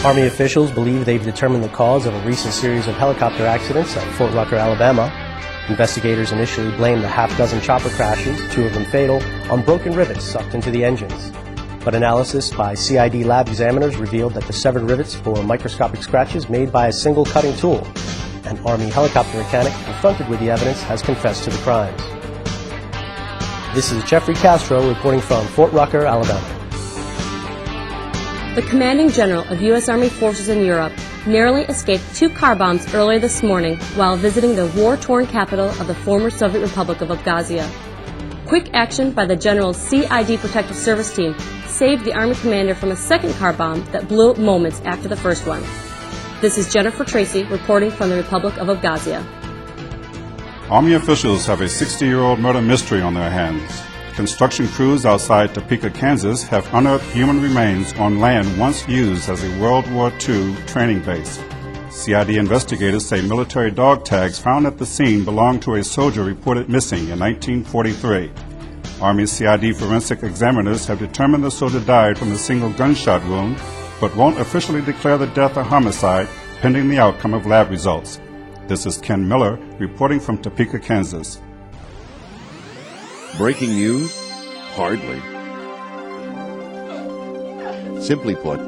Army officials believe they've determined the cause of a recent series of helicopter accidents at Fort Rucker, Alabama. Investigators initially blamed the half-dozen chopper crashes, 2 of them fatal, on broken rivets sucked into the engines. But analysis by CID lab examiners revealed that the severed rivets bore microscopic scratches made by a single cutting tool. An Army helicopter mechanic confronted with the evidence has confessed to the crimes. This is Jeffrey Castro reporting from Fort Rucker, Alabama. The commanding general of U.S. Army forces in Europe narrowly escaped 2 car bombs earlier this morning while visiting the war-torn capital of the former Soviet Republic of Abkhazia. Quick action by the general's CID Protective Service team saved the Army commander from a second car bomb that blew up moments after the first one. This is Jennifer Tracy reporting from the Republic of Abkhazia. Army officials have a 60-year-old murder mystery on their hands. Construction crews outside Topeka, Kansas have unearthed human remains on land once used as a World War II training base. CID investigators say military dog tags found at the scene belonged to a soldier reported missing in 1943. Army CID forensic examiners have determined the soldier died from a single gunshot wound, but won't officially declare the death a homicide pending the outcome of lab results. This is Ken Miller reporting from Topeka, Kansas. Breaking news? Hardly. Simply put,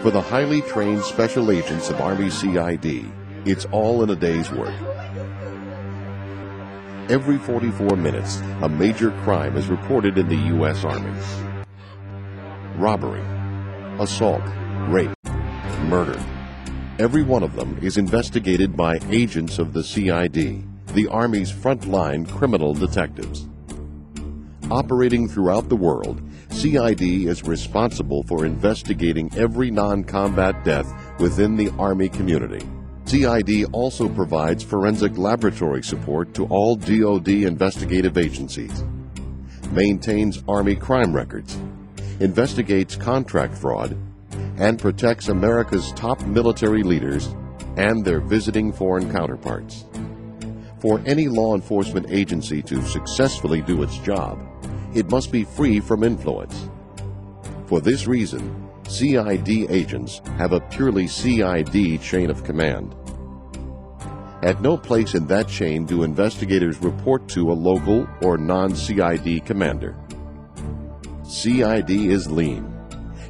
for the highly trained special agents of Army CID, it's all in a day's work. Every 44 minutes, a major crime is reported in the U.S. Army. Robbery, assault, rape, murder. Every one of them is investigated by agents of the CID, the Army's frontline criminal detectives. Operating throughout the world, CID is responsible for investigating every non-combat death within the Army community. CID also provides forensic laboratory support to all DoD investigative agencies, maintains Army crime records, investigates contract fraud, and protects America's top military leaders and their visiting foreign counterparts. For any law enforcement agency to successfully do its job, it must be free from influence. For this reason, CID agents have a purely CID chain of command. At no place in that chain do investigators report to a local or non-CID commander. CID is lean.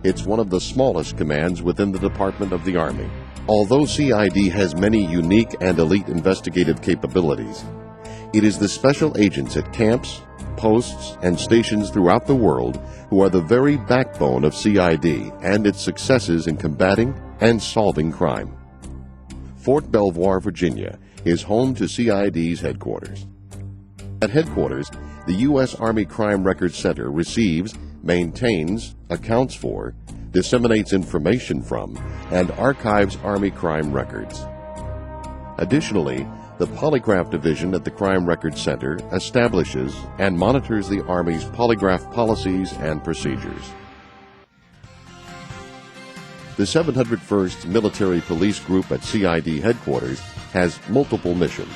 It's one of the smallest commands within the Department of the Army. Although CID has many unique and elite investigative capabilities, it is the special agents at camps, posts, and stations throughout the world who are the very backbone of CID and its successes in combating and solving crime. Fort Belvoir, Virginia, is home to CID's headquarters. At headquarters, the U.S. Army Crime Records Center receives, maintains, accounts for, disseminates information from, and archives Army crime records. Additionally, the Polygraph Division at the Crime Records Center establishes and monitors the Army's polygraph policies and procedures. The 701st Military Police Group at CID headquarters has multiple missions.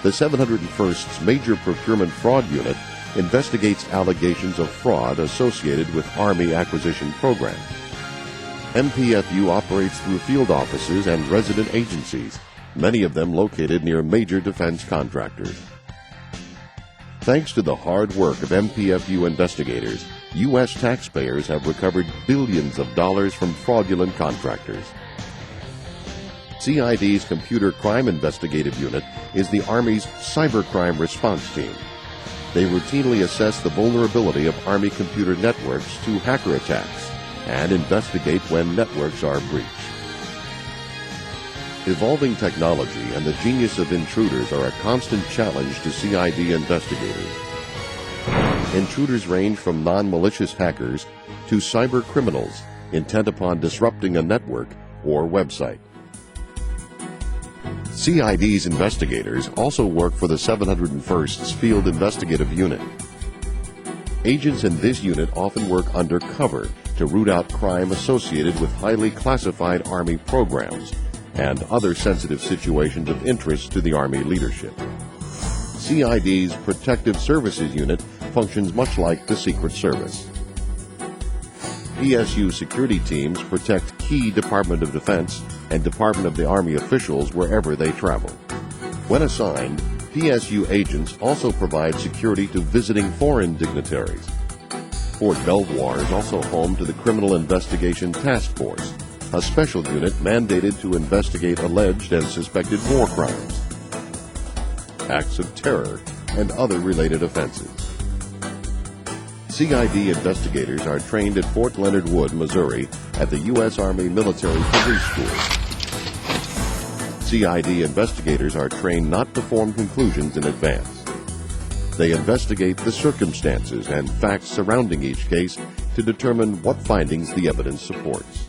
The 701st's Major Procurement Fraud Unit investigates allegations of fraud associated with Army acquisition programs. MPFU operates through field offices and resident agencies, many of them located near major defense contractors. Thanks to the hard work of MPFU investigators, U.S. taxpayers have recovered billions of dollars from fraudulent contractors. CID's Computer Crime Investigative Unit is the Army's cybercrime response team. They routinely assess the vulnerability of Army computer networks to hacker attacks and investigate when networks are breached. Evolving technology and the genius of intruders are a constant challenge to CID investigators. Intruders range from non-malicious hackers to cyber criminals intent upon disrupting a network or website. CID's investigators also work for the 701st's Field Investigative Unit. Agents in this unit often work undercover to root out crime associated with highly classified Army programs and other sensitive situations of interest to the Army leadership. CID's Protective Services Unit functions much like the Secret Service. PSU security teams protect key Department of Defense and Department of the Army officials wherever they travel. When assigned, PSU agents also provide security to visiting foreign dignitaries. Fort Belvoir is also home to the Criminal Investigation Task Force, a special unit mandated to investigate alleged and suspected war crimes, acts of terror, and other related offenses. CID investigators are trained at Fort Leonard Wood, Missouri, at the U.S. Army Military Police School. CID investigators are trained not to form conclusions in advance. They investigate the circumstances and facts surrounding each case to determine what findings the evidence supports.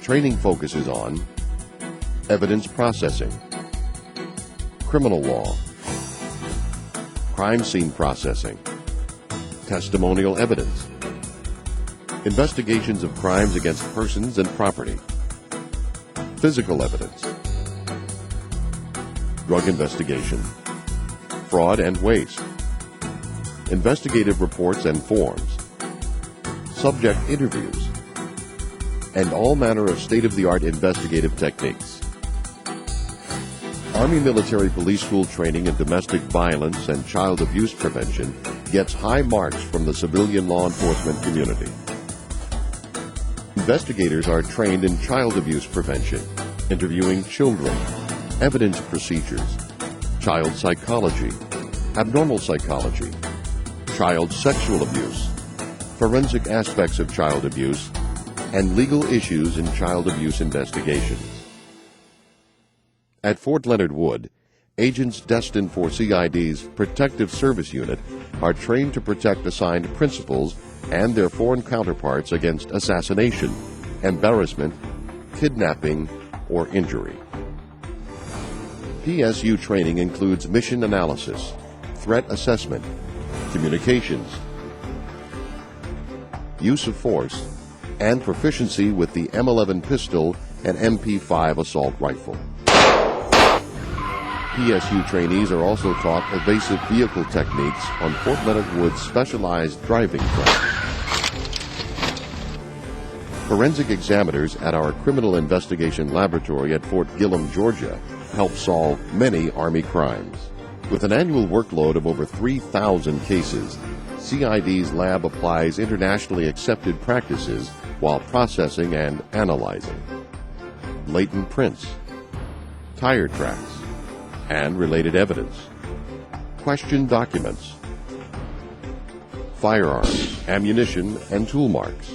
Training focuses on evidence processing, criminal law, crime scene processing, testimonial evidence, investigations of crimes against persons and property, physical evidence, drug investigation, fraud and waste, investigative reports and forms, subject interviews, and all manner of state-of-the-art investigative techniques. Army Military Police School training in domestic violence and child abuse prevention gets high marks from the civilian law enforcement community. Investigators are trained in child abuse prevention, interviewing children, evidence procedures, child psychology, abnormal psychology, child sexual abuse, forensic aspects of child abuse, and legal issues in child abuse investigations. At Fort Leonard Wood, agents destined for CID's Protective Service Unit are trained to protect assigned principals and their foreign counterparts against assassination, embarrassment, kidnapping, or injury. PSU training includes mission analysis, threat assessment, communications, use of force, and proficiency with the M11 pistol and MP5 assault rifle. PSU trainees are also taught evasive vehicle techniques on Fort Leonard Wood's specialized driving training. Forensic examiners at our Criminal Investigation Laboratory at Fort Gillem, Georgia, help solve many Army crimes. With an annual workload of over 3,000 cases, CID's lab applies internationally accepted practices while processing and analyzing latent prints, tire tracks, and related evidence, question documents, firearms, ammunition, and tool marks,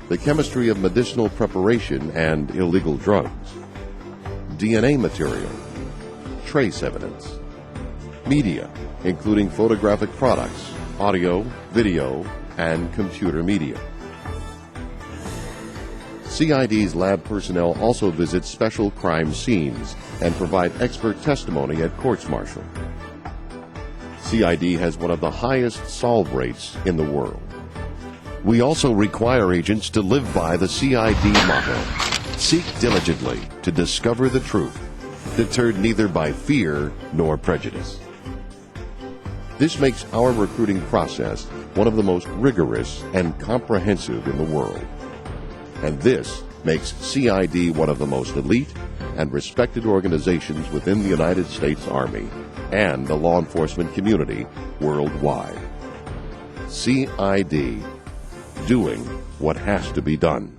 the chemistry of medicinal preparation and illegal drugs, DNA material, trace evidence, media, including photographic products, audio, video, and computer media. CID's lab personnel also visit special crime scenes and provide expert testimony at courts-martial. CID has one of the highest solve rates in the world. We also require agents to live by the CID motto: seek diligently to discover the truth, deterred neither by fear nor prejudice. This makes our recruiting process one of the most rigorous and comprehensive in the world. And this makes CID one of the most elite and respected organizations within the United States Army and the law enforcement community worldwide. CID, doing what has to be done.